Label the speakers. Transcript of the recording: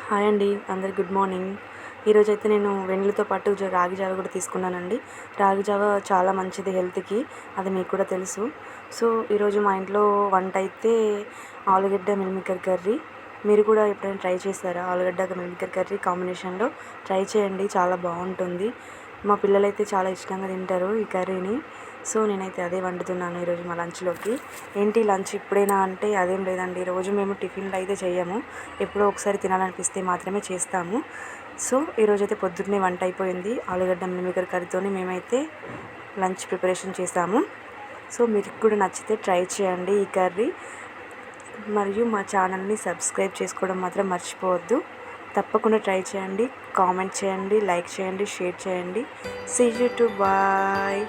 Speaker 1: Hi అండి, అందరికి good morning. ఈరోజైతే నేను వెన్నులతో పాటు రాగి జావ కూడా తీసుకున్నానండి. రాగి జావ చాలా మంచిది హెల్త్కి, అది మీకు కూడా తెలుసు. సో ఈరోజు మా ఇంట్లో వంట అయితే ఆలుగడ్డ మిల్మికర్ కర్రీ. మీరు కూడా ఎప్పుడైనా ట్రై చేస్తారా? ఆలుగడ్డ మిల్మికర్ కర్రీ కాంబినేషన్లో ట్రై చేయండి, చాలా బాగుంటుంది. మా పిల్లలైతే చాలా ఇష్టంగా తింటారు ఈ కర్రీని. సో నేనైతే అదే వండుతున్నాను ఈరోజు మా లంచ్లోకి. ఏంటి లంచ్ ఇప్పుడైనా అంటే అదేం లేదండి, రోజు మేము టిఫిన్లు అయితే చేయము, ఎప్పుడో ఒకసారి తినాలనిపిస్తే మాత్రమే చేస్తాము. సో ఈరోజైతే పొద్దున్నే వంట అయిపోయింది, ఆలుగడ్డ మిల్మికర్ కర్రీతోని మేమైతే లంచ్ ప్రిపరేషన్ చేసాము. సో మీకు కూడా నచ్చితే ట్రై చేయండి ఈ కర్రీ. మరియు మా ఛానల్ని సబ్స్క్రైబ్ చేసుకోవడం మాత్రం మర్చిపోవద్దు. తప్పకుండా ట్రై చేయండి, కామెంట్ చేయండి, లైక్ చేయండి, షేర్ చేయండి. సీ యూ టు బాయ్.